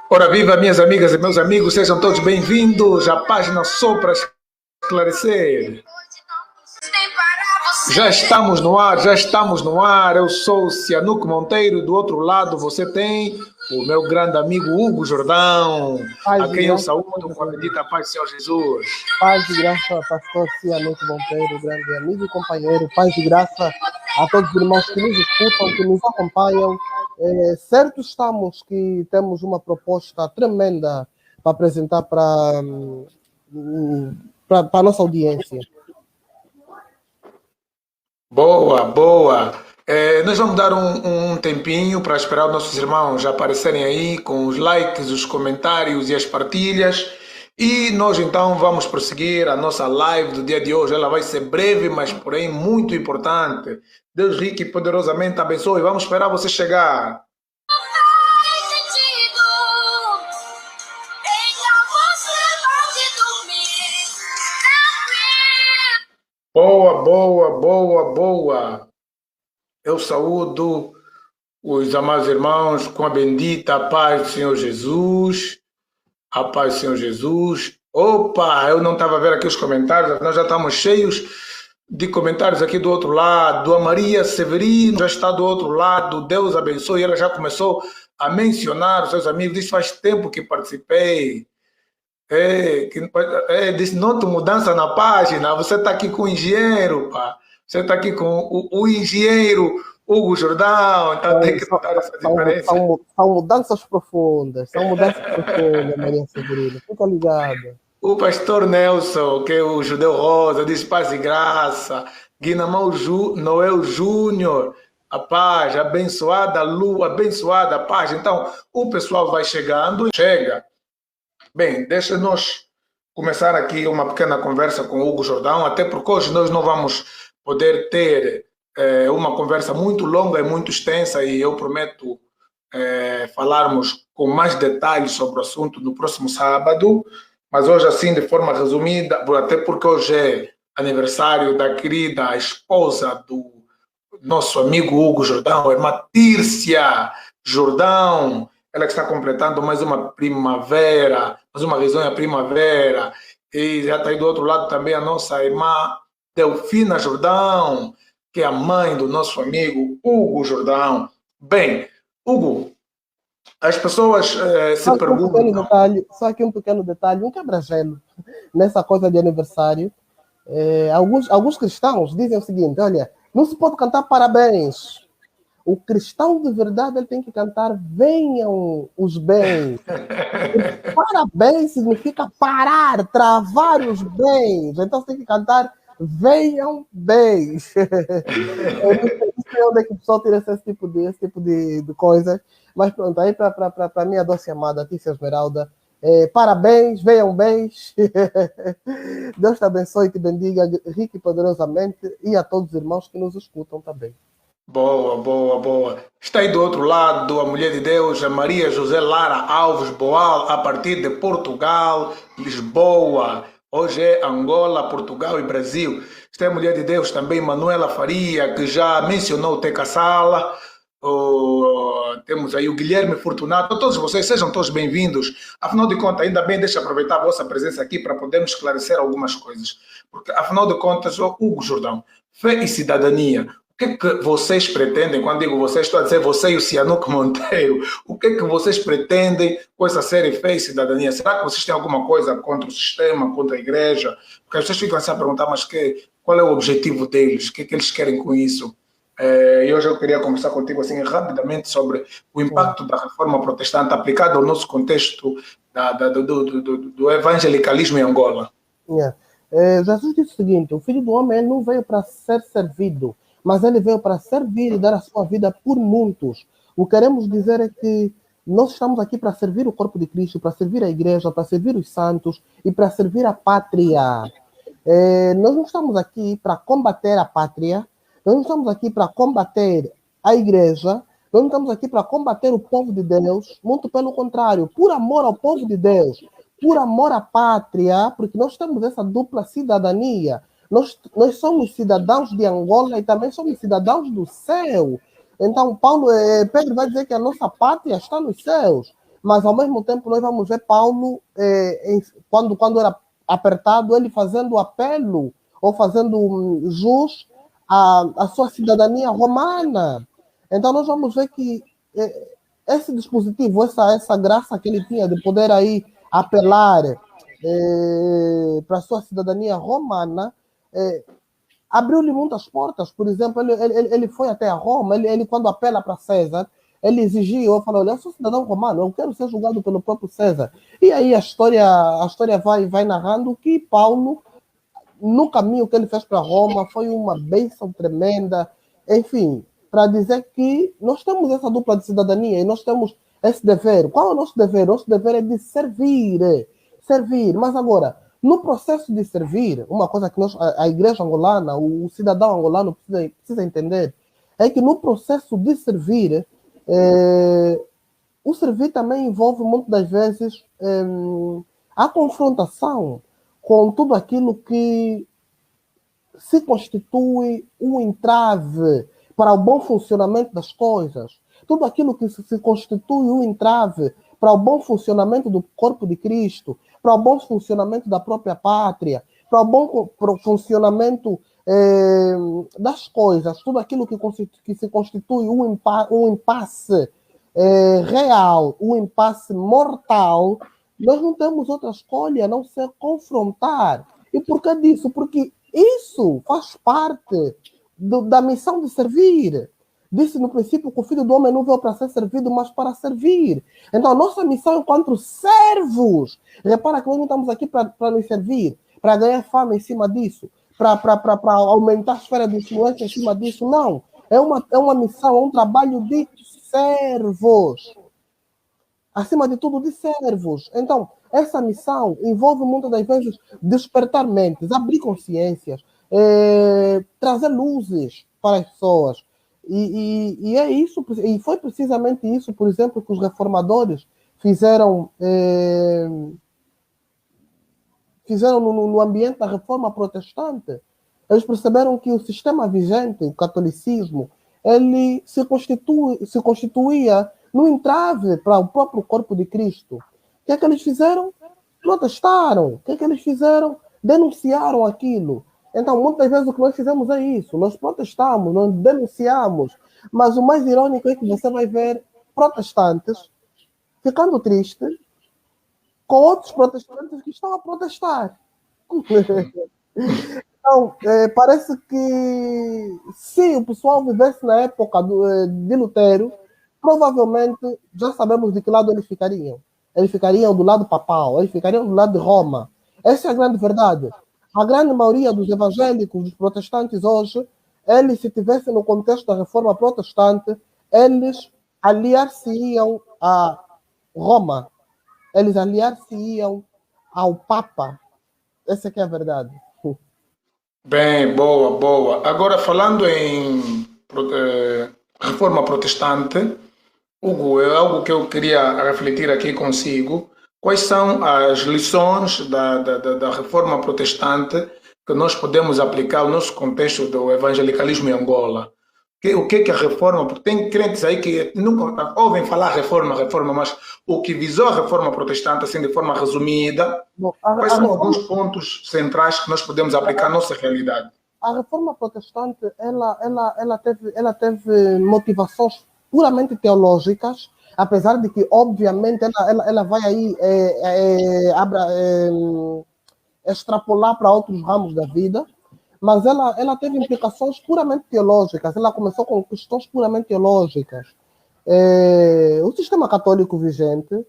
Ora viva, minhas amigas e meus amigos, sejam todos bem-vindos à página Só para Esclarecer. Já estamos no ar, já estamos no ar. Eu sou o Cianuco Monteiro e do outro lado você tem o meu grande amigo Hugo Jordão, Paz a e quem eu graça, saúdo com a bendita paz do Senhor Jesus. paz e graça, pastor Cianuco Monteiro, grande amigo e companheiro. Paz e graça a todos os irmãos que nos escutam, que nos acompanham. Certo estamos que temos uma proposta tremenda para apresentar para a nossa audiência. Boa, boa. Nós vamos dar um tempinho para esperar os nossos irmãos aparecerem aí com os likes, os comentários e as partilhas. E nós então vamos prosseguir a nossa live do dia de hoje. Ela vai ser breve, mas porém muito importante. Deus rico e poderosamente abençoe. Vamos esperar você chegar. Boa, boa, boa, boa. Eu saúdo os amados irmãos com a bendita paz do Senhor Jesus. A paz do Senhor Jesus. Opa, eu não estava a ver aqui os comentários, nós já estamos cheios de comentários aqui do outro lado. A Maria Severino já está do outro lado. Deus abençoe. Ela já começou a mencionar os seus amigos. Diz faz tempo que participei. Disse, noto mudança na página. Você está aqui com o engenheiro, pá. Você está aqui com o engenheiro Hugo Jordão. Então tem que notar essa diferença. São mudanças profundas, Maria Severino. Fica ligada. O pastor Nelson, que é o judeu rosa, diz paz e graça. Guinamão Noel Júnior, a paz, abençoada lua, abençoada paz. Então, o pessoal vai chegando, chega. Bem, deixa-nos começar aqui uma pequena conversa com o Hugo Jordão, até porque hoje nós não vamos poder ter uma conversa muito longa e muito extensa, e eu prometo falarmos com mais detalhes sobre o assunto no próximo sábado, mas hoje assim de forma resumida, até porque hoje é aniversário da querida esposa do nosso amigo Hugo Jordão, a irmã Tírcia Jordão, ela que está completando mais uma primavera, mais uma risonha primavera, e já está aí do outro lado também a nossa irmã Delfina Jordão, que é a mãe do nosso amigo Hugo Jordão. Bem, Hugo, as pessoas se perguntam... Só aqui um pequeno detalhe, um quebra-gelo nessa coisa de aniversário. Alguns cristãos dizem o seguinte, olha, não se pode cantar parabéns. O cristão de verdade ele tem que cantar venham os bens. Parabéns significa parar, travar os bens. Então você tem que cantar venham bens. Eu não sei onde é que o pessoal tira esse tipo de coisa. Mas pronto, aí para a minha doce amada Tícia Esmeralda, parabéns, venham bens. Deus te abençoe e te bendiga rico e poderosamente, e a todos os irmãos que nos escutam também. Boa, boa, boa. Está aí do outro lado a mulher de Deus, a Maria José Lara Alves Boal, a partir de Portugal, Lisboa. Hoje é Angola, Portugal e Brasil. Está a mulher de Deus também, Manuela Faria, que já mencionou o Teca Sala. Temos aí o Guilherme Fortunato. Todos vocês, sejam todos bem-vindos. Afinal de contas, ainda bem, deixa eu aproveitar a vossa presença aqui para podermos esclarecer algumas coisas. Porque, afinal de contas, Hugo Jordão, fé e cidadania. O que é que vocês pretendem, quando digo vocês, estou a dizer você e o Cianuco Monteiro, o que é que vocês pretendem com essa série Fé e Cidadania? Será que vocês têm alguma coisa contra o sistema, contra a igreja? Porque vocês ficam assim a perguntar, mas qual é o objetivo deles? O que é que eles querem com isso? E hoje eu queria conversar contigo assim rapidamente sobre o impacto da reforma protestante aplicada ao nosso contexto do evangelicalismo em Angola. Jesus disse o seguinte, o Filho do Homem não veio para ser servido, mas ele veio para servir e dar a sua vida por muitos. O que queremos dizer é que nós estamos aqui para servir o corpo de Cristo, para servir a igreja, para servir os santos e para servir a pátria. Nós não estamos aqui para combater a pátria, nós não estamos aqui para combater a igreja, nós não estamos aqui para combater o povo de Deus, muito pelo contrário, por amor ao povo de Deus, por amor à pátria, porque nós temos essa dupla cidadania. Nós somos cidadãos de Angola e também somos cidadãos do céu. Então, Pedro vai dizer que a nossa pátria está nos céus. mas ao mesmo tempo nós vamos ver Paulo, quando era apertado, ele fazendo apelo ou fazendo jus à sua cidadania romana. Então nós vamos ver que esse dispositivo, essa graça que ele tinha de poder aí apelar para a sua cidadania romana, abriu-lhe muitas portas. Por exemplo, ele foi até a Roma, ele quando apela para César, ele exigiu, falou, olha, eu sou cidadão romano, eu quero ser julgado pelo próprio César. E aí a história vai narrando que Paulo, no caminho que ele fez para Roma, foi uma bênção tremenda, enfim, para dizer que nós temos essa dupla de cidadania e nós temos esse dever. Qual é o nosso dever? Nosso dever é de servir. Servir. Mas agora, no processo de servir, uma coisa que a igreja angolana, o cidadão angolano precisa entender, é que no processo de servir, o servir também envolve muitas das vezes a confrontação com tudo aquilo que se constitui um entrave para o bom funcionamento das coisas. Tudo aquilo que se constitui um entrave para o bom funcionamento do corpo de Cristo, para o bom funcionamento da própria pátria, para o bom funcionamento das coisas, tudo aquilo que se constitui um impasse real, um impasse mortal, nós não temos outra escolha a não ser confrontar. E por que disso? Porque isso faz parte da missão de servir. Disse no princípio que o Filho do Homem não veio para ser servido, mas para servir. Então, a nossa missão enquanto servos, repara que nós não estamos aqui para nos servir, para ganhar fama em cima disso, para aumentar a esfera de influência em cima disso, não. É uma missão, é um trabalho de servos. Acima de tudo, de servos. Então, essa missão envolve muitas das vezes despertar mentes, abrir consciências, trazer luzes para as pessoas. E é isso, e foi precisamente isso, por exemplo, que os reformadores fizeram no ambiente da reforma protestante. Eles perceberam que o sistema vigente, o catolicismo, ele se constituía no entrave para o próprio corpo de Cristo. O que é que eles fizeram? Protestaram. O que é que eles fizeram? Denunciaram aquilo. Então, muitas vezes o que nós fizemos é isso. Nós protestamos, nós denunciamos. Mas o mais irônico é que você vai ver protestantes ficando tristes com outros protestantes que estão a protestar. Então, parece que se o pessoal vivesse na época de Lutero, provavelmente já sabemos de que lado eles ficariam. Eles ficariam do lado papal, eles ficariam do lado de Roma. Essa é a grande verdade. A grande maioria dos evangélicos, dos protestantes hoje, eles, se tivessem no contexto da reforma protestante, eles aliar-se-iam a Roma. Eles aliar-se-iam ao Papa. Essa que é a verdade. Bem, boa, boa. Agora, falando em reforma protestante, Hugo, é algo que eu queria refletir aqui consigo. Quais são as lições da reforma protestante que nós podemos aplicar no nosso contexto do evangelicalismo em Angola? O que é a reforma? Porque tem crentes aí que nunca ouvem falar reforma, mas o que visou a reforma protestante, assim, de forma resumida, quais são alguns pontos centrais que nós podemos aplicar à nossa realidade? A reforma protestante, ela teve motivações puramente teológicas, apesar de que, obviamente, ela vai aí extrapolar para outros ramos da vida, mas ela teve implicações puramente teológicas, ela começou com questões puramente teológicas. O sistema católico vigente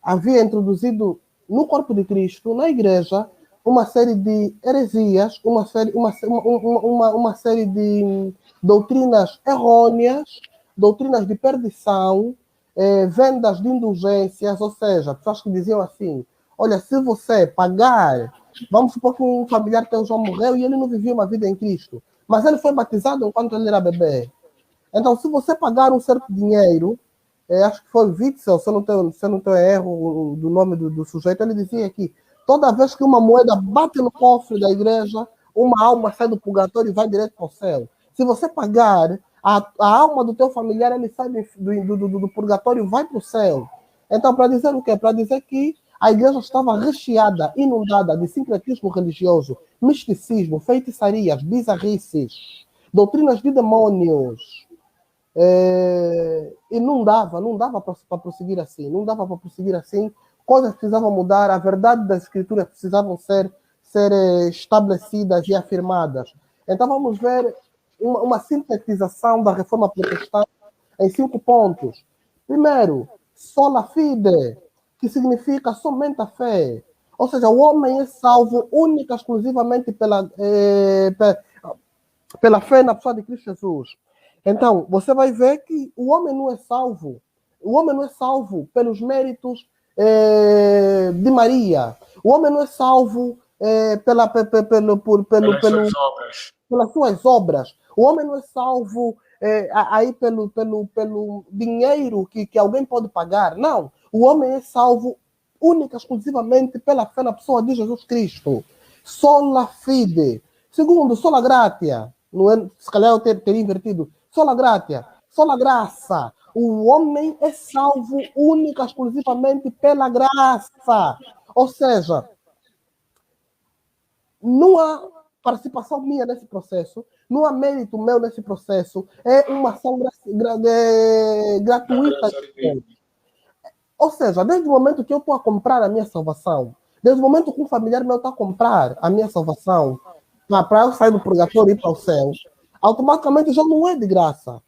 havia introduzido no corpo de Cristo, na igreja, uma série de heresias, uma série de doutrinas errôneas, doutrinas de perdição, vendas de indulgências, ou seja, pessoas que diziam assim, olha, se você pagar, vamos supor que um familiar teu já morreu e ele não vivia uma vida em Cristo, mas ele foi batizado enquanto ele era bebê. Então, se você pagar um certo dinheiro, acho que foi Witzel, se eu não tenho erro do nome do sujeito, ele dizia que toda vez que uma moeda bate no cofre da igreja, uma alma sai do purgatório e vai direto para o céu. Se você pagar, a alma do teu familiar, ele sai do purgatório e vai para o céu. Então, para dizer o quê? Para dizer que a igreja estava recheada, inundada de sincretismo religioso, misticismo, feitiçarias, bizarrices, doutrinas de demônios. E não dava para prosseguir assim, não dava para prosseguir assim. Coisas precisavam mudar, a verdade das escrituras precisavam ser estabelecidas e afirmadas. Então vamos ver uma sintetização da reforma protestante em 5 pontos. Primeiro, sola fide, que significa somente a fé. Ou seja, o homem é salvo única e exclusivamente pela fé na pessoa de Cristo Jesus. Então, você vai ver que o homem não é salvo. O homem não é salvo pelos méritos de Maria. O homem não é salvo pelas suas obras. O homem não é salvo aí pelo dinheiro que alguém pode pagar. Não. O homem é salvo única e exclusivamente pela fé na pessoa de Jesus Cristo. Sola fide. Segundo, sola gratia. Não é, se calhar eu teria invertido. Sola gratia. Sola graça. O homem é salvo única e exclusivamente pela graça. Ou seja, não há participação minha nesse processo, não há mérito meu nesse processo, é uma ação gratuita. Ou seja, desde o momento que eu estou a comprar a minha salvação, desde o momento que um familiar meu está a comprar a minha salvação, para eu sair do purgatório e ir para o céu, automaticamente já não é de graça.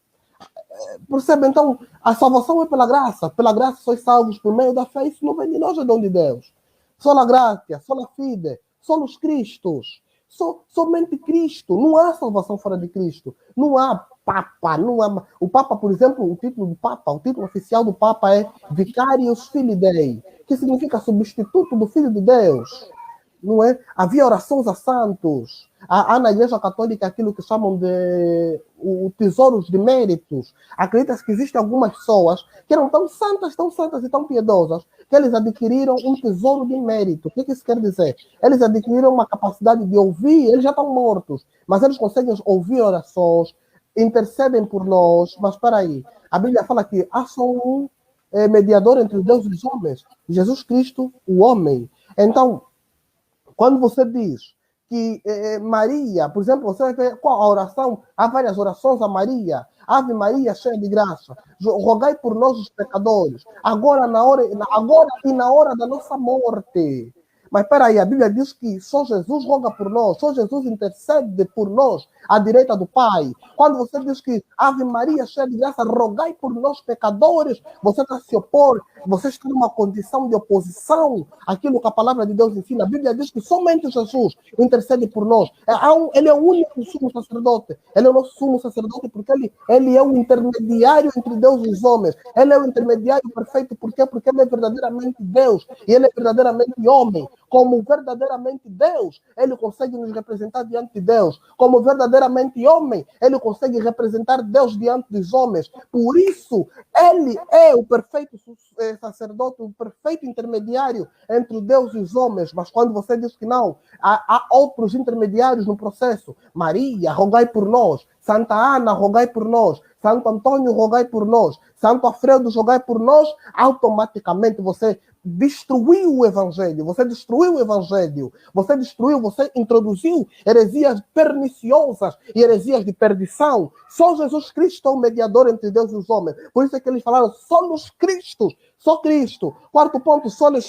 Percebe? Então, a salvação é pela graça sois salvos por meio da fé, isso não vem de nós, é dom de Deus. Sola gratia, sola fide, solos Cristos, somente Cristo, não há salvação fora de Cristo, não há Papa, não há... O Papa, por exemplo, o título do Papa, o título oficial do Papa é Vicarius Filii Dei, que significa substituto do Filho de Deus. Não é? Havia orações a santos. Há na Igreja Católica aquilo que chamam de tesouros de méritos. Acredita-se que existem algumas pessoas que eram tão santas e tão piedosas que eles adquiriram um tesouro de mérito. O que isso quer dizer? Eles adquiriram uma capacidade de ouvir, eles já estão mortos, mas eles conseguem ouvir orações, intercedem por nós. Mas espera aí, a Bíblia fala que há só um mediador entre Deus e os homens, Jesus Cristo, o homem. Então, quando você diz que Maria, por exemplo, você vai ver qual a oração, há várias orações a Maria. Ave Maria, cheia de graça, rogai por nós os pecadores, agora e na hora da nossa morte. Mas espera aí, a Bíblia diz que só Jesus roga por nós, só Jesus intercede por nós à direita do Pai. Quando você diz que Ave Maria, cheia de graça, rogai por nós pecadores, você está se opor, você está numa condição de oposição àquilo que a palavra de Deus ensina. A Bíblia diz que somente Jesus intercede por nós. Ele é o único sumo sacerdote. Ele é o nosso sumo sacerdote porque ele é o intermediário entre Deus e os homens. Ele é o intermediário perfeito. Por quê? Porque ele é verdadeiramente Deus e ele é verdadeiramente homem. Como verdadeiramente Deus, ele consegue nos representar diante de Deus. Como verdadeiramente homem, ele consegue representar Deus diante dos homens. Por isso, ele é o perfeito sacerdote, o perfeito intermediário entre Deus e os homens. Mas quando você diz que não, há outros intermediários no processo. Maria, rogai por nós. Santa Ana, rogai por nós. Santo Antônio, rogai por nós. Santo Alfredo, rogai por nós. Automaticamente você destruiu o Evangelho, você introduziu heresias perniciosas e heresias de perdição. Só Jesus Cristo é o mediador entre Deus e os homens. Por isso é que eles falaram solos Cristos, só Cristo. Quarto ponto, sola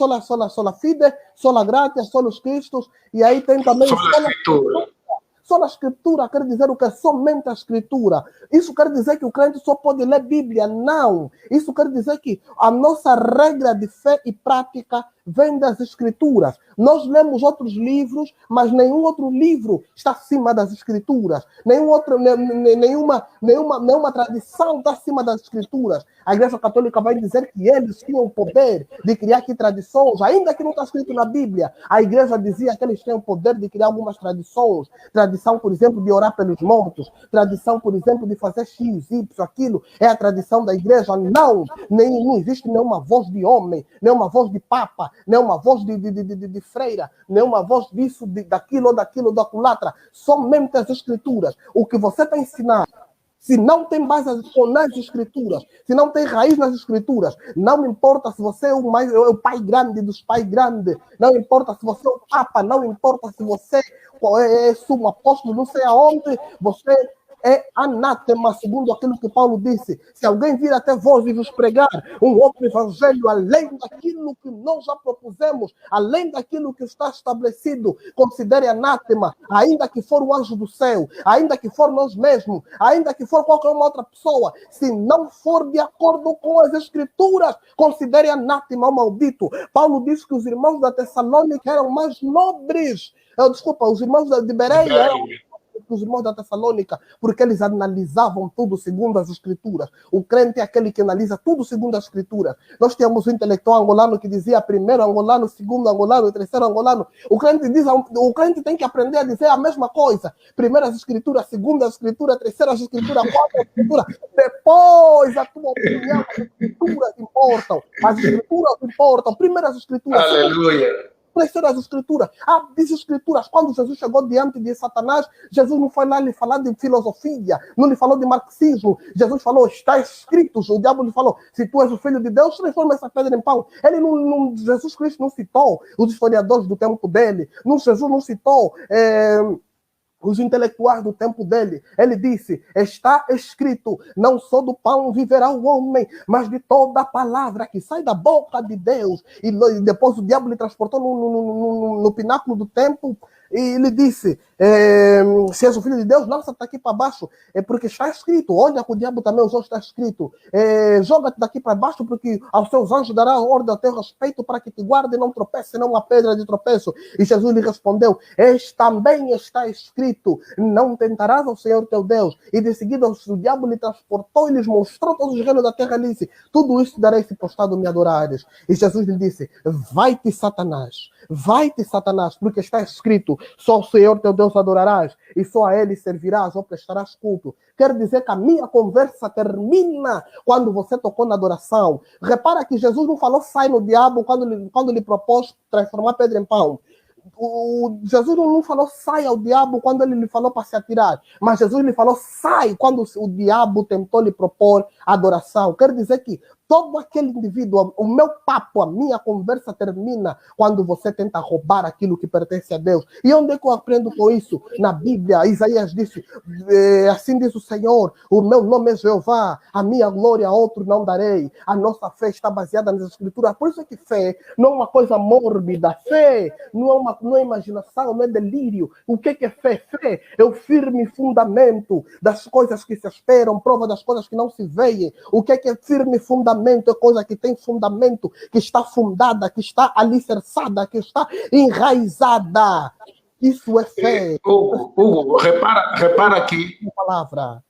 fide, sola gratia, solos Cristos. E aí tem também sola Escritura quer dizer o que? Somente a Escritura. Isso quer dizer que o crente só pode ler Bíblia? Não. Isso quer dizer que a nossa regra de fé e prática vem das Escrituras. Nós lemos outros livros, mas nenhum outro livro está acima das Escrituras. Nenhuma tradição está acima das Escrituras. A Igreja Católica vai dizer que eles tinham o poder de criar aqui tradições, ainda que não está escrito na Bíblia. A Igreja dizia que eles têm o poder de criar algumas tradições. Tradição, por exemplo, de orar pelos mortos. Tradição, por exemplo, de fazer X, Y, aquilo. É a tradição da Igreja. Não existe nenhuma voz de homem, nenhuma voz de papa, nenhuma voz de freira, nenhuma voz daquilo ou daquilo, da culatra. Somente as Escrituras. O que você está ensinando Se não tem base nas escrituras, se não tem raiz nas escrituras, não importa se você é o pai grande dos pais grandes, não importa se você é o papa, não importa se você é sumo apóstolo, não sei aonde, você é anátema, segundo aquilo que Paulo disse. Se alguém vir até vós e vos pregar um outro evangelho, além daquilo que nós já propusemos, além daquilo que está estabelecido, considere anátema, ainda que for o anjo do céu, ainda que for nós mesmos, ainda que for qualquer uma outra pessoa, se não for de acordo com as escrituras, considere anátema, maldito. Paulo disse que os irmãos da Tessalônica eram mais nobres. Desculpa, os irmãos de Bereia eram os irmãos da Tessalônica, porque eles analisavam tudo segundo as escrituras. O crente é aquele que analisa tudo segundo as escrituras. Nós tínhamos um intelectual angolano que dizia primeiro angolano, segundo angolano, terceiro angolano. O crente tem que aprender a dizer a mesma coisa. Primeiras escrituras, segundas escrituras, terceiras escrituras, quartas escrituras. Depois a tua opinião, as escrituras importam. As escrituras importam. Primeiras escrituras. Aleluia. Terceiras escrituras. Diz escrituras, quando Jesus chegou diante de Satanás, Jesus não foi lá lhe falar de filosofia, não lhe falou de marxismo. Jesus falou, está escrito. O diabo lhe falou, se tu és o filho de Deus, transforma essa pedra em pão. Jesus Cristo não citou os historiadores do tempo dele. Jesus não citou os intelectuais do tempo dele. Ele disse, está escrito, não só do pão viverá o homem, mas de toda a palavra que sai da boca de Deus. E depois o diabo lhe transportou no pináculo do templo e ele disse, se és o filho de Deus, lança-te daqui para baixo, porque está escrito. Olha que o diabo também usou, está escrito. Joga-te daqui para baixo, porque aos seus anjos dará ordem a teu respeito para que te guarde e não tropece, não uma pedra de tropeço. E Jesus lhe respondeu, também está escrito, não tentarás ao Senhor teu Deus. E de seguida o diabo lhe transportou e lhes mostrou todos os reinos da terra e disse, tudo isso darei se postado me adorares. E Jesus lhe disse, vai-te Satanás, porque está escrito, só o Senhor teu Deus adorarás e só a Ele servirás ou prestarás culto. Quer dizer que a minha conversa termina quando você tocou na adoração. Repara que Jesus não falou sai no diabo quando lhe propôs transformar pedra em pão. Jesus não falou sai ao diabo quando ele lhe falou para se atirar, mas Jesus lhe falou sai quando o diabo tentou lhe propor adoração. Quer dizer que todo aquele indivíduo, o meu papo, a minha conversa termina quando você tenta roubar aquilo que pertence a Deus. E onde é que eu aprendo com isso? Na Bíblia, Isaías disse, assim diz o Senhor, o meu nome é Jeová, a minha glória a outro não darei. A nossa fé está baseada nas Escrituras. Por isso é que fé não é uma coisa mórbida. Fé não é imaginação, não é delírio. O que é fé? Fé é o firme fundamento das coisas que se esperam, prova das coisas que não se veem. O que é firme fundamento? É coisa que tem fundamento, que está fundada, que está alicerçada, que está enraizada. Isso é fé. Hugo, repara aqui. Palavra.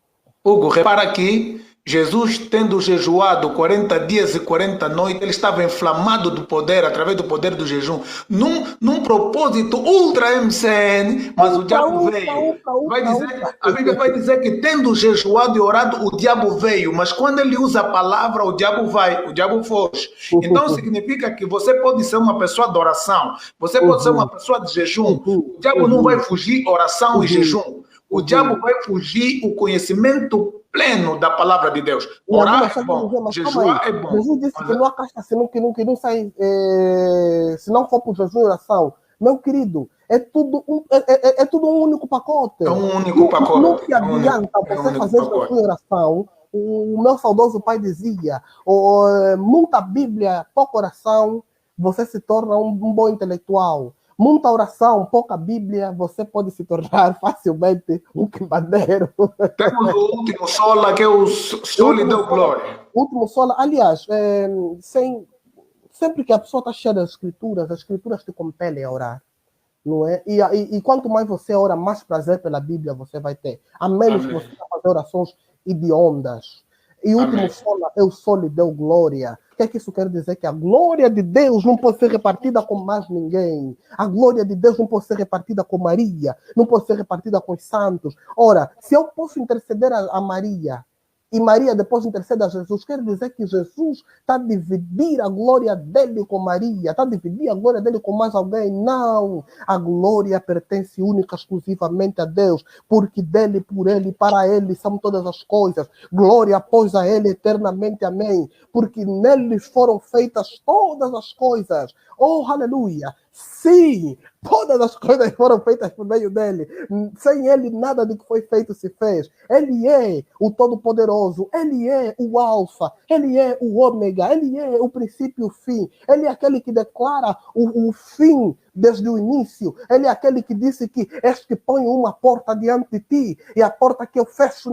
Hugo, repara aqui. Jesus, tendo jejuado 40 dias e 40 noites, ele estava inflamado do poder, através do poder do jejum, num propósito ultra MCN, mas o diabo veio. A Bíblia vai dizer que tendo jejuado e orado, o diabo veio, mas quando ele usa a palavra, o diabo foge. Então significa que você pode ser uma pessoa de oração, você pode ser uma pessoa de jejum, o diabo não vai fugir oração e jejum. O diabo vai fugir o conhecimento pleno da palavra de Deus. Orar é bom, jejuar é bom. Jesus disse que não há casta que não sai, se não for por jejum e oração. Meu querido, é tudo um único pacote. É um único pacote. Não te adianta você fazer jejum e oração. O meu saudoso pai dizia, muita Bíblia, pouca oração, você se torna um bom intelectual. Muita oração, pouca Bíblia, você pode se tornar facilmente um quimbadeiro. Temos o último sola, que é o Sol e deu glória. O último sola, aliás, sempre que a pessoa está cheia das escrituras, as escrituras te compelem a orar. Não é? E quanto mais você ora, mais prazer pela Bíblia você vai ter. A menos que você faça orações hediondas. E o último sola é o sol e deu glória. O que é que isso quer dizer? Que a glória de Deus não pode ser repartida com mais ninguém. A glória de Deus não pode ser repartida com Maria. Não pode ser repartida com os santos. Ora, se eu posso interceder a Maria e Maria depois intercede a Jesus. Quer dizer que Jesus está a dividir a glória dele com Maria, está a dividir a glória dele com mais alguém? Não, a glória pertence única, exclusivamente a Deus, porque dele, por ele, para ele são todas as coisas. Glória, pois, a ele eternamente, amém, porque neles foram feitas todas as coisas. Oh, aleluia! Sim, todas as coisas foram feitas por meio dele. Sem ele, nada do que foi feito se fez. Ele é o Todo-Poderoso. Ele é o Alfa. Ele é o Ômega. Ele é o princípio e o fim. Ele é aquele que declara o fim desde o início. Ele é aquele que disse que és que põe uma porta diante de ti, e a porta que eu fecho,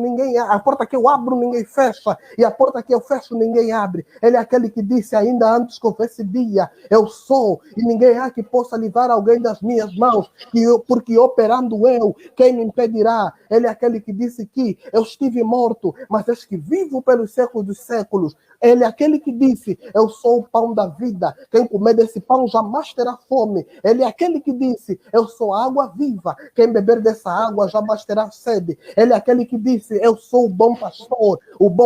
a porta que eu abro, ninguém fecha, e a porta que eu fecho, ninguém abre. Ele é aquele que disse, ainda antes que houvesse dia, eu sou, e ninguém há que possa livrar alguém das minhas mãos, porque operando eu, quem me impedirá? Ele é aquele que disse que eu estive morto, mas eis que vivo pelos séculos dos séculos. Ele é aquele que disse, eu sou o pão da vida, quem comer desse pão jamais terá fome. Ele é aquele que disse, eu sou a água viva, quem beber dessa água jamais terá sede. Ele é aquele que disse, eu sou o bom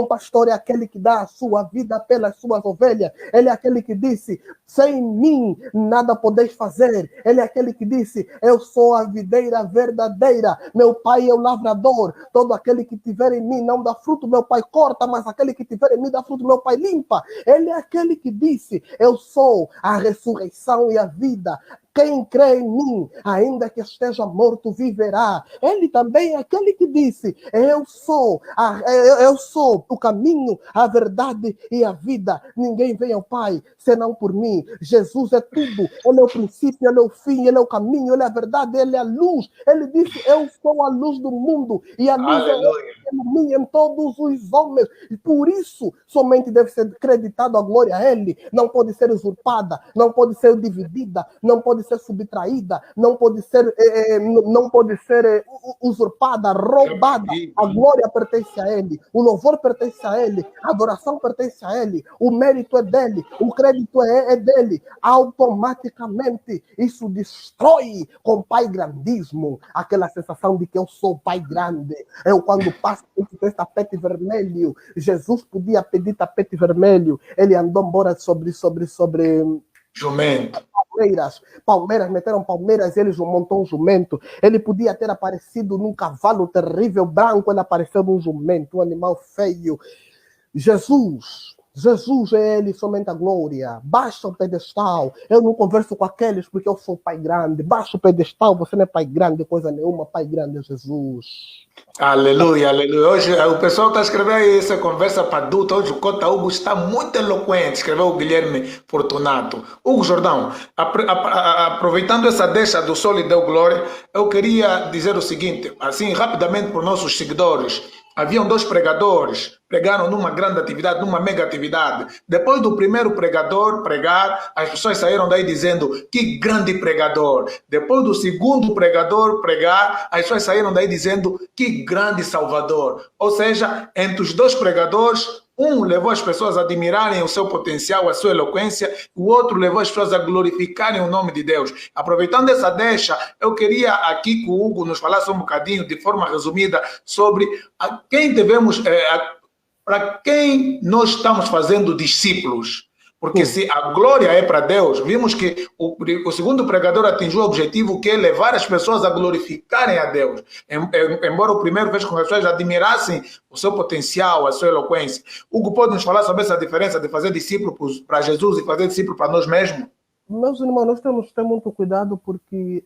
pastor é aquele que dá a sua vida pelas suas ovelhas. Ele é aquele que disse, sem mim nada podeis fazer. Ele é aquele que disse, eu sou a videira verdadeira, meu pai é o lavrador, todo aquele que tiver em mim não dá fruto, meu pai corta, mas aquele que tiver em mim dá fruto, meu pai limpa. Ele é aquele que disse, eu sou a ressurreição e a vida. Quem crê em mim, ainda que esteja morto, viverá. Ele também é aquele que disse, eu sou o caminho, a verdade e a vida. Ninguém vem ao Pai, senão por mim. Jesus é tudo. Ele é o princípio, ele é o fim, ele é o caminho, ele é a verdade, ele é a luz. Ele disse, eu sou a luz do mundo. E a luz é que ilumina em todos os homens. E por isso, somente deve ser creditado a glória a ele. Não pode ser usurpada, não pode ser dividida, não pode ser subtraída, não pode ser usurpada, roubada. A glória pertence a ele, o louvor pertence a ele, a adoração pertence a ele, o mérito é dele, o crédito é dele. Automaticamente isso destrói com pai grandismo aquela sensação de que eu sou pai grande. Eu, quando passo por esse tapete vermelho, Jesus podia pedir tapete vermelho, ele andou embora sobre jumento. Palmeiras, meteram Palmeiras, ele montou um jumento. Ele podia ter aparecido num cavalo terrível branco, ele apareceu num jumento, um animal feio. Jesus é ele, somente a glória. Baixa o pedestal. Eu não converso com aqueles porque eu sou pai grande. Baixa o pedestal, você não é pai grande, coisa nenhuma. Pai grande é Jesus. Aleluia, aleluia. Hoje o pessoal está escrevendo aí essa conversa para adulto. Hoje o Cota Hugo está muito eloquente, escreveu o Guilherme Fortunato. Hugo Jordão, aproveitando essa deixa do Sol e deu glória, eu queria dizer o seguinte, assim, rapidamente para os nossos seguidores. Haviam dois pregadores, pregaram numa grande atividade, numa mega atividade. Depois do primeiro pregador pregar, as pessoas saíram daí dizendo, que grande pregador. Depois do segundo pregador pregar, as pessoas saíram daí dizendo, que grande salvador. Ou seja, entre os dois pregadores, um levou as pessoas a admirarem o seu potencial, a sua eloquência, o outro levou as pessoas a glorificarem o nome de Deus. Aproveitando essa deixa, eu queria aqui que o Hugo nos falasse um bocadinho, de forma resumida, sobre a quem devemos, para quem nós estamos fazendo discípulos. Porque se a glória é para Deus, vimos que o segundo pregador atingiu o objetivo, que é levar as pessoas a glorificarem a Deus. Embora o primeiro fez com que as pessoas admirassem o seu potencial, a sua eloquência. Hugo, pode nos falar sobre essa diferença de fazer discípulo para Jesus e fazer discípulo para nós mesmos? Meus irmãos, nós temos que ter muito cuidado, porque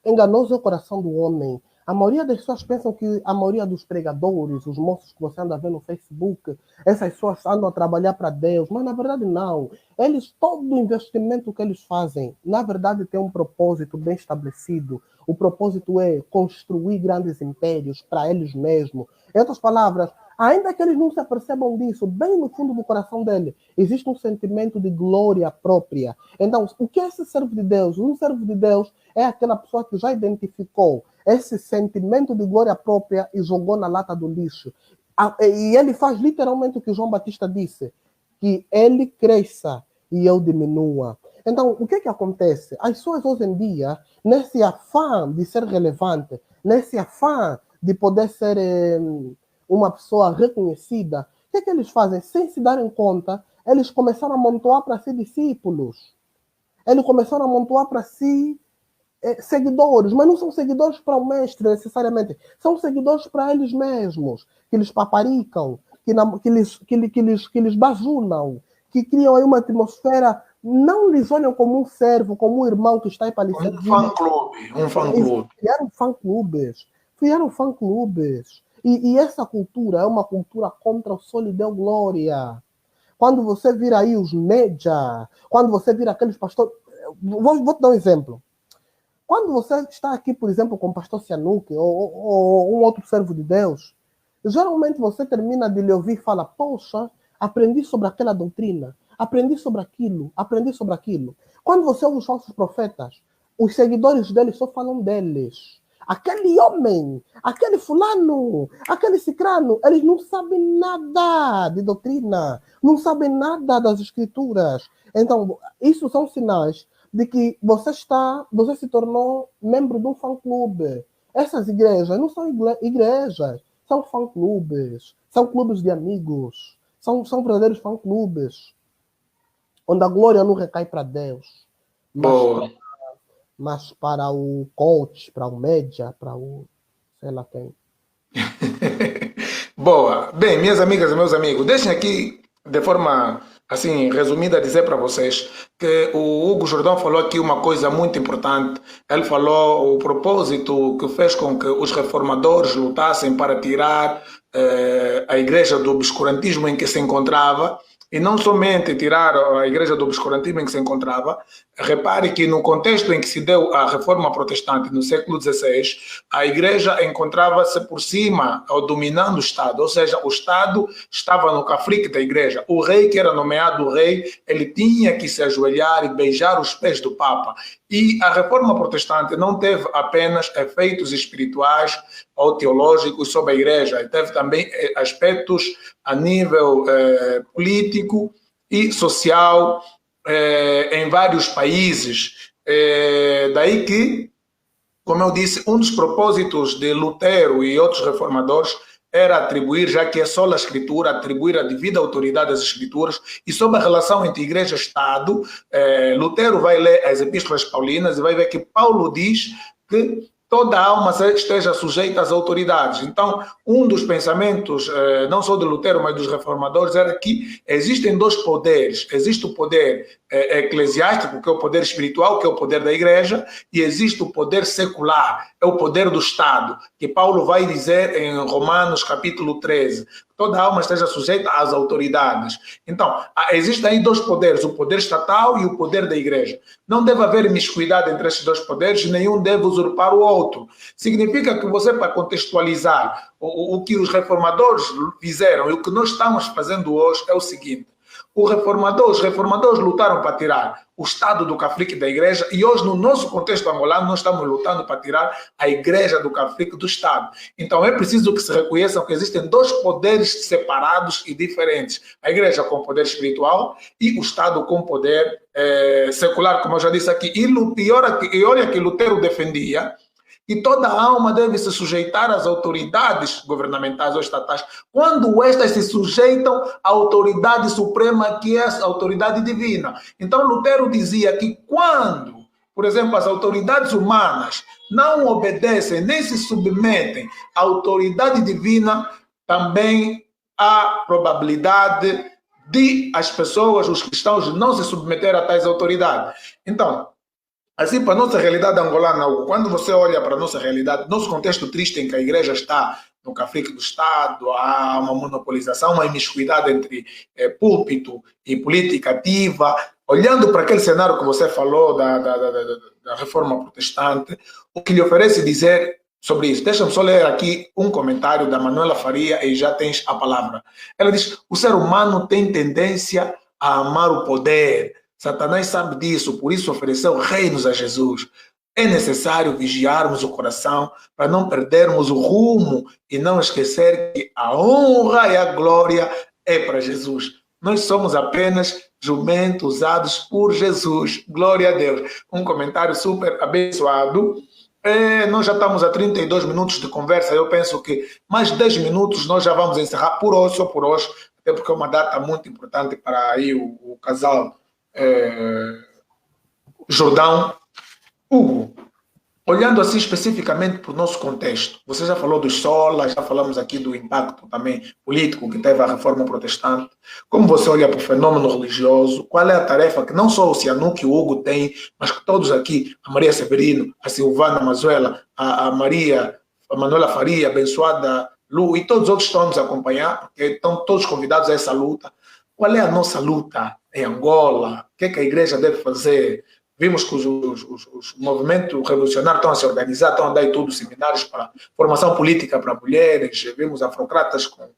enganoso é o coração do homem. A maioria das pessoas pensam que a maioria dos pregadores, os moços que você anda vendo no Facebook, essas pessoas andam a trabalhar para Deus, mas na verdade não. Todo o investimento que eles fazem, na verdade tem um propósito bem estabelecido. O propósito é construir grandes impérios para eles mesmos. Em outras palavras, ainda que eles não se apercebam disso, bem no fundo do coração dele, existe um sentimento de glória própria. Então, o que é esse servo de Deus? Um servo de Deus é aquela pessoa que já identificou esse sentimento de glória própria e jogou na lata do lixo. E ele faz literalmente o que João Batista disse, que ele cresça e eu diminua. Então, o que acontece? As pessoas hoje em dia, nesse afã de ser relevante, nesse afã de poder ser uma pessoa reconhecida, O que eles fazem? Sem se darem conta, eles começaram a amontoar para si discípulos. Eles começaram a amontoar para si seguidores, mas não são seguidores para o mestre necessariamente, são seguidores para eles mesmos, que lhes paparicam, que lhes bajulam, que criam aí uma atmosfera, não lhes olham como um servo, como um irmão que está aí para lhes servir. Um fã-clube. Criaram fã-clubes. E essa cultura é uma cultura contra o Solidão Glória. Quando você vira aí os média, quando você vira aqueles pastores... Vou te dar um exemplo. Quando você está aqui, por exemplo, com o pastor Sianuque ou um outro servo de Deus, geralmente você termina de lhe ouvir e fala, poxa, aprendi sobre aquela doutrina, aprendi sobre aquilo. Quando você ouve os falsos profetas, os seguidores deles só falam deles. Aquele homem, aquele fulano, aquele cicrano, eles não sabem nada de doutrina, não sabem nada das escrituras. Então, isso são sinais de que você se tornou membro de um fã-clube. Essas igrejas não são igrejas, são fã-clubes, são clubes de amigos, são verdadeiros fã-clubes, onde a glória não recai para Deus, mas para o coach, para o média, para o sei lá quem. Boa. Bem, minhas amigas e meus amigos, deixem aqui de forma assim resumida dizer para vocês que o Hugo Jordão falou aqui uma coisa muito importante. Ele falou o propósito que fez com que os reformadores lutassem para tirar a igreja do obscurantismo em que se encontrava. E não somente tirar a igreja do obscurantismo em que se encontrava. Repare que no contexto em que se deu a reforma protestante no século XVI, a igreja encontrava-se por cima, ou dominando o Estado, ou seja, o Estado estava no cafrique da igreja. O rei que era nomeado rei, ele tinha que se ajoelhar e beijar os pés do Papa. E a reforma protestante não teve apenas efeitos espirituais ou teológicos sobre a igreja, teve também aspectos a nível político e social em vários países. Daí que, como eu disse, um dos propósitos de Lutero e outros reformadores era atribuir, já que é só a Escritura, atribuir a devida autoridade às Escrituras. E sobre a relação entre Igreja e Estado, Lutero vai ler as Epístolas Paulinas e vai ver que Paulo diz que toda alma esteja sujeita às autoridades. Então, um dos pensamentos, não só de Lutero, mas dos reformadores, era que existem dois poderes. Existe o poder eclesiástico, que é o poder espiritual, que é o poder da igreja, e existe o poder secular, é o poder do Estado, que Paulo vai dizer em Romanos capítulo 13. Toda alma esteja sujeita às autoridades. Então, existem aí dois poderes, o poder estatal e o poder da igreja. Não deve haver imiscuidade entre esses dois poderes, nenhum deve usurpar o outro. Significa que você, para contextualizar o que os reformadores fizeram e o que nós estamos fazendo hoje, é o seguinte. Os reformadores lutaram para tirar o Estado do cafrique da igreja e hoje, no nosso contexto angolano, nós estamos lutando para tirar a igreja do cafrique do Estado. Então, é preciso que se reconheçam que existem dois poderes separados e diferentes. A igreja com poder espiritual e o Estado com poder secular, como eu já disse aqui. E olha que Lutero defendia que toda alma deve se sujeitar às autoridades governamentais ou estatais, quando estas se sujeitam à autoridade suprema, que é a autoridade divina. Então, Lutero dizia que quando, por exemplo, as autoridades humanas não obedecem nem se submetem à autoridade divina, também há probabilidade de as pessoas, os cristãos, não se submeter a tais autoridades. Então, assim, para a nossa realidade angolana, quando você olha para a nossa realidade, nosso contexto triste em que a igreja está no cafrique do Estado, há uma monopolização, uma imiscuidade entre púlpito e política ativa, olhando para aquele cenário que você falou da reforma protestante, o que lhe oferece dizer sobre isso? Deixa-me só ler aqui um comentário da Manuela Faria e já tens a palavra. Ela diz, o ser humano tem tendência a amar o poder. Satanás sabe disso, por isso ofereceu reinos a Jesus. É necessário vigiarmos o coração para não perdermos o rumo e não esquecer que a honra e a glória é para Jesus. Nós somos apenas jumentos usados por Jesus. Glória a Deus. Um comentário super abençoado. Nós já estamos a 32 minutos de conversa. Eu penso que mais 10 minutos nós já vamos encerrar por hoje, só por hoje. até porque é uma data muito importante para aí o casal Jordão. Hugo, olhando assim especificamente para o nosso contexto, você já falou dos solas, já falamos aqui do impacto também político que teve a reforma protestante. Como você olha para o fenômeno religioso? Qual é a tarefa que não só o Cianuque e o Hugo têm, mas que todos aqui, a Maria Severino, a Silvana Mazuela, a Maria, a Manuela Faria, a abençoada Lu e todos os outros estão a nos acompanhar, porque estão todos convidados a essa luta. Qual é a nossa luta em Angola? O que é que a igreja deve fazer? Vimos que os movimentos revolucionários estão a se organizar, estão a dar tudo seminários para formação política para mulheres. Vimos afrocratas com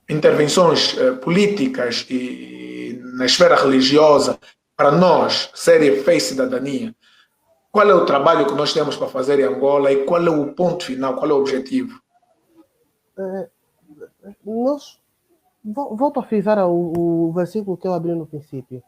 intervenções políticas e na esfera religiosa para nós, ser fé e cidadania. Qual é o trabalho que nós temos para fazer em Angola e qual é o ponto final, qual é o objetivo? Volto a frisar o versículo que eu abri no princípio.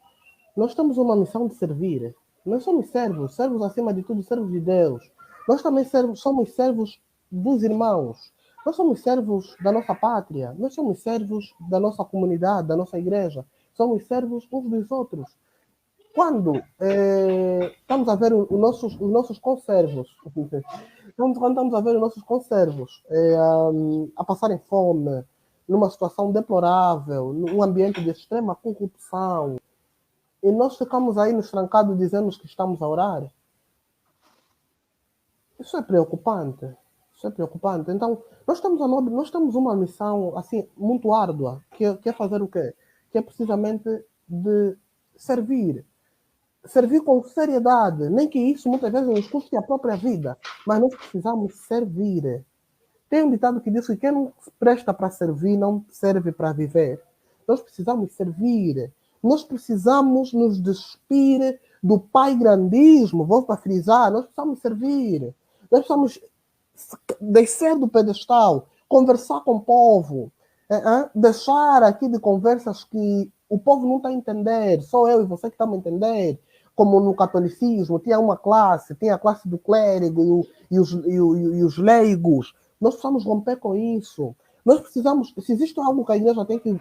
Nós temos uma missão de servir. Nós somos servos, servos acima de tudo, servos de Deus. Nós também somos servos dos irmãos. Nós somos servos da nossa pátria. Nós somos servos da nossa comunidade, da nossa igreja. Somos servos uns dos outros. Quando estamos a ver os nossos conservos, quando estamos a ver os nossos conservos a passarem fome, numa situação deplorável, num ambiente de extrema corrupção, e nós ficamos aí nos trancados dizendo que estamos a orar. Isso é preocupante. Isso é preocupante. Então, nós temos uma missão assim muito árdua, que é fazer o quê? Que é precisamente de servir. Servir com seriedade. Nem que isso muitas vezes nos custe a própria vida, mas nós precisamos servir. Tem um ditado que diz que quem não presta para servir não serve para viver. Nós precisamos servir. Nós precisamos nos despir do pai grandismo, volto a frisar, nós precisamos servir. Nós precisamos descer do pedestal, conversar com o povo, deixar aqui de conversas que o povo não está a entender, só eu e você que estamos a entender, como no catolicismo, tinha uma classe, tinha a classe do clérigo e os leigos. Nós precisamos romper com isso. Nós precisamos, se existe algo que a igreja tem que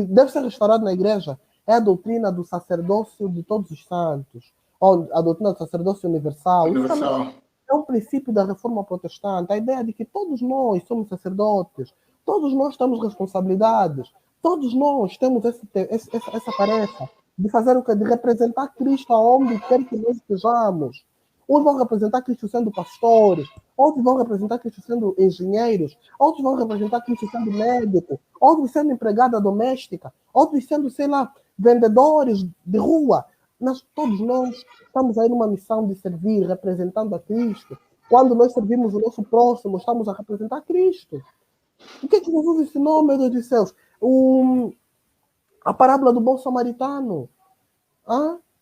deve ser restaurado na igreja, é a doutrina do sacerdócio de todos os santos, ou a doutrina do sacerdócio universal. Isso também é um princípio da reforma protestante, a ideia de que todos nós somos sacerdotes, todos nós temos responsabilidades, todos nós temos essa tarefa de fazer o que? De representar Cristo aonde quer que nós estejamos. Uns vão representar Cristo sendo pastores, outros vão representar Cristo sendo engenheiros, outros vão representar Cristo sendo médico, outros sendo empregada doméstica, outros sendo, sei lá, vendedores de rua. Todos nós estamos aí numa missão de servir, representando a Cristo. Quando nós servimos o nosso próximo, estamos a representar Cristo. O que é que Jesus ensinou, meu Deus dos céus? A parábola do bom samaritano.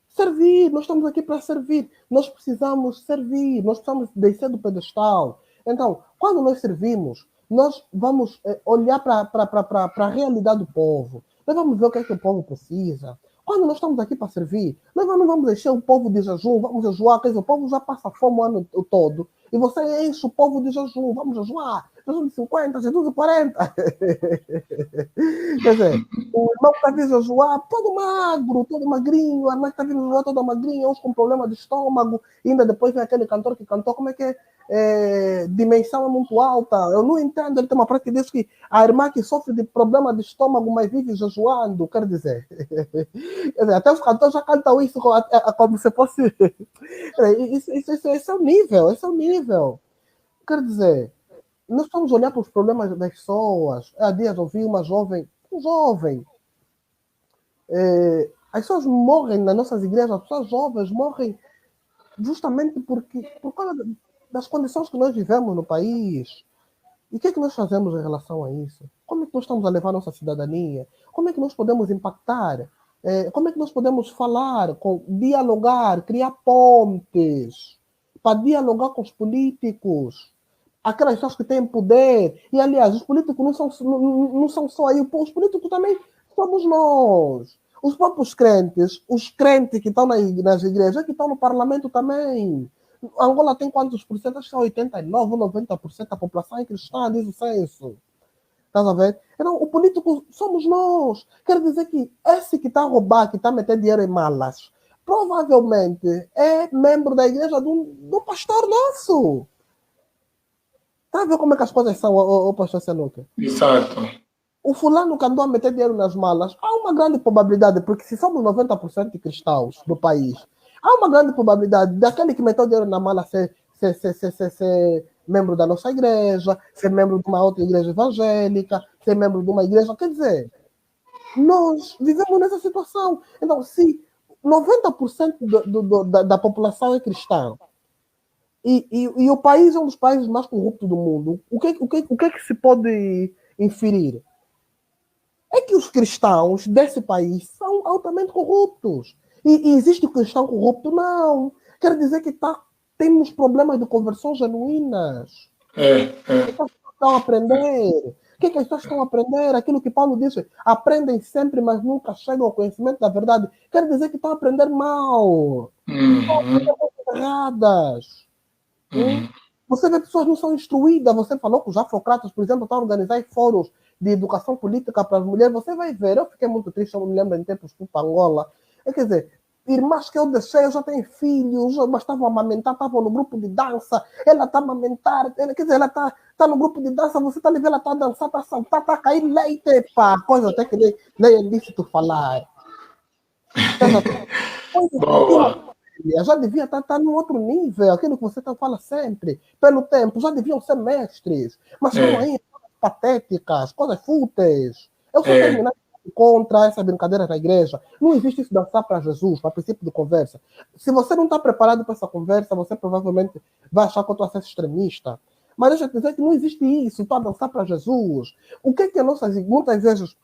Servir, nós estamos aqui para servir. Nós precisamos servir, nós precisamos descer do pedestal. Então, quando nós servimos, nós vamos olhar para a realidade do povo. Nós vamos ver o que é que o povo precisa. Quando nós estamos aqui para servir, nós não vamos deixar o povo de jejum, vamos jejuar, quer dizer, o povo já passa fome o ano todo, e você enche o povo de jejum, vamos jejuar, jejum de 50, jejum de 40. Quer dizer, o irmão que está vindo jejuar, todo magro, todo magrinho, a irmã que está vindo jejuar, toda magrinha, uns com problema de estômago, e ainda depois vem aquele cantor que cantou, como é que dimensão é muito alta. Eu não entendo, ele tem uma prática que diz que a irmã que sofre de problema de estômago, mas vive jejuando, quer dizer, até os cantores já cantam isso como se fosse esse é o nível, quer dizer, nós vamos olhar para os problemas das pessoas. Há dias ouvi um jovem, as pessoas morrem nas nossas igrejas, as pessoas jovens morrem justamente por causa das condições que nós vivemos no país. E o que é que nós fazemos em relação a isso? Como é que nós estamos a levar a nossa cidadania? Como é que nós podemos impactar? Como é que nós podemos falar, dialogar, criar pontes para dialogar com os políticos? Aquelas pessoas que têm poder. E, aliás, os políticos não são só aí. Os políticos também somos nós. Os próprios crentes, os crentes que estão nas igrejas, que estão no parlamento também. Angola tem quantos por cento? Acho que são 89% ou 90% da população é cristã, diz o censo. Estás a ver? Então, o político somos nós. Quer dizer que esse que está a roubar, que está a meter dinheiro em malas, provavelmente é membro da igreja do pastor nosso. Está a ver como é que as coisas são, o pastor Sanuca? Exato. O fulano que andou a meter dinheiro nas malas, há uma grande probabilidade, porque se somos 90% de cristãos do país, há uma grande probabilidade daquele que meteu dinheiro na mala ser membro da nossa igreja, ser membro de uma outra igreja evangélica, ser membro de uma igreja. Quer dizer, nós vivemos nessa situação. Então, se 90% da população é cristã e o país é um dos países mais corruptos do mundo, o que é que se pode inferir? É que os cristãos desse país são altamente corruptos. E existe cristão corrupto? Não. Quer dizer que temos problemas de conversão genuínas. O que as pessoas estão a aprender? O que as pessoas estão a aprender? Aquilo que Paulo disse, aprendem sempre, mas nunca chegam ao conhecimento da verdade. Quer dizer que estão a aprender mal. Estão a aprender coisas erradas. Você vê pessoas que não são instruídas. Você falou que os afrocratas, por exemplo, estão a organizar fóruns de educação política para as mulheres. Você vai ver. Eu fiquei muito triste, eu me lembro em tempos que fui para Angola. Quer dizer, irmãs que eu deixei, eu já tenho filhos, mas estavam a amamentar, estavam no grupo de dança, ela está a amamentar, quer dizer, ela está no grupo de dança, você está a ver, ela está a dançar, está a saltar, está a cair leite, pá, coisa até que nem é lícito falar. Boa. Já devia estar num outro nível, aquilo que você fala sempre, pelo tempo, já deviam ser mestres, mas estão aí, coisas patéticas, coisas fúteis. Eu sou terminado contra essa brincadeira na igreja. Não existe isso dançar para Jesus, para princípio de conversa. Se você não está preparado para essa conversa, você provavelmente vai achar que eu estou a ser extremista. Mas deixa eu te dizer que não existe isso, para dançar para Jesus. O que é que muitas vezes,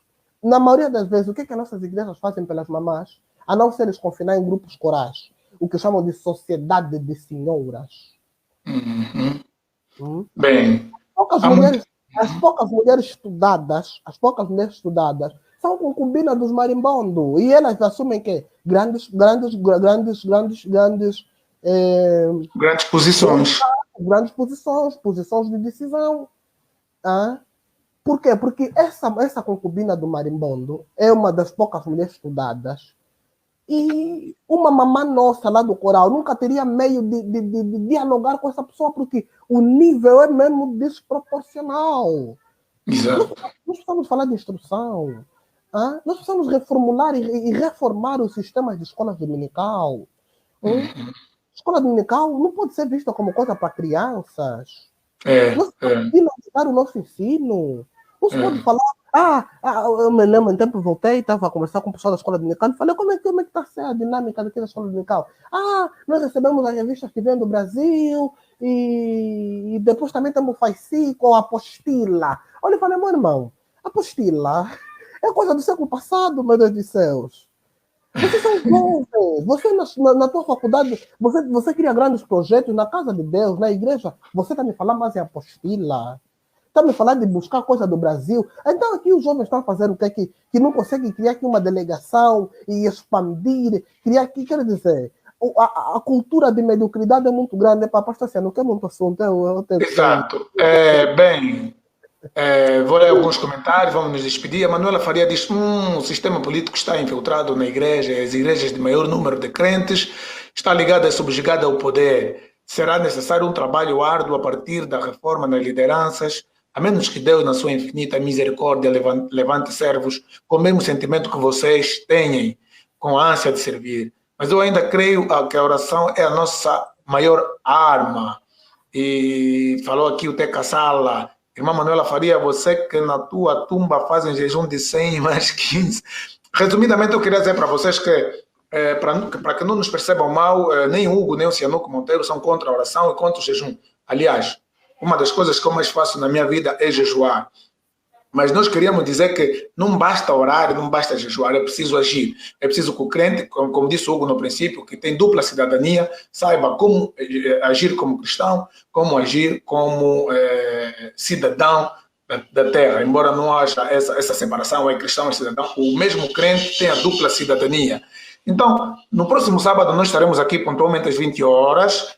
na maioria das vezes, o que é que as nossas igrejas fazem pelas mamás? A não ser eles confinar em grupos corais. O que chamam de sociedade de senhoras. Bem, as poucas mulheres estudadas são concubinas dos marimbondos. E elas assumem que grandes posições. Grandes posições de decisão. Por quê? Porque essa concubina do marimbondo é uma das poucas mulheres estudadas. E uma mamã nossa lá do coral nunca teria meio de dialogar com essa pessoa, porque o nível é mesmo desproporcional. Exato. Nós precisamos falar de instrução. Nós precisamos reformular e reformar os sistemas de escola dominical. Escola dominical não pode ser vista como coisa para crianças. Nós temos que finalizar o nosso ensino. Não se pode falar. Eu me lembro, em tempo voltei, estava a conversar com o pessoal da escola dominical e falei, como é que está sendo a dinâmica daqui da escola dominical? Nós recebemos as revistas que vêm do Brasil e depois também temos o FAICI com a apostila. Olha, eu falei, meu irmão, apostila é coisa do século passado, meu Deus dos céus. Vocês são jovens, você na tua faculdade, você cria grandes projetos na casa de Deus, na igreja, você está me falando mais em apostila. Está me falando de buscar coisa do Brasil. Então aqui os jovens estão a fazer o que é que não conseguem criar aqui uma delegação e expandir, criar aqui, quer dizer, a cultura de mediocridade é muito grande, para pastor assim, não quer muito assunto. Exato. Bem, vou ler alguns comentários, vamos nos despedir. A Manuela Faria diz, o sistema político está infiltrado na igreja, as igrejas de maior número de crentes, está ligada e subjugada ao poder. Será necessário um trabalho árduo a partir da reforma nas lideranças, a menos que Deus, na sua infinita misericórdia, levante servos com o mesmo sentimento que vocês têm, com a ânsia de servir. Mas eu ainda creio que a oração é a nossa maior arma. E falou aqui o Teca Sala, irmã Manuela Faria, você que na tua tumba fazem jejum de 100 mais 15. Resumidamente, eu queria dizer para vocês que, para que não nos percebam mal, nem o Hugo, nem o Cianuco Monteiro são contra a oração e contra o jejum. Aliás, uma das coisas que eu mais faço na minha vida é jejuar. Mas nós queríamos dizer que não basta orar, não basta jejuar, é preciso agir. É preciso que o crente, como disse o Hugo no princípio, que tem dupla cidadania, saiba como agir como cristão, como agir como cidadão da terra. Embora não haja essa separação, é cristão e cidadão, o mesmo crente tem a dupla cidadania. Então, no próximo sábado nós estaremos aqui pontualmente às 20 horas,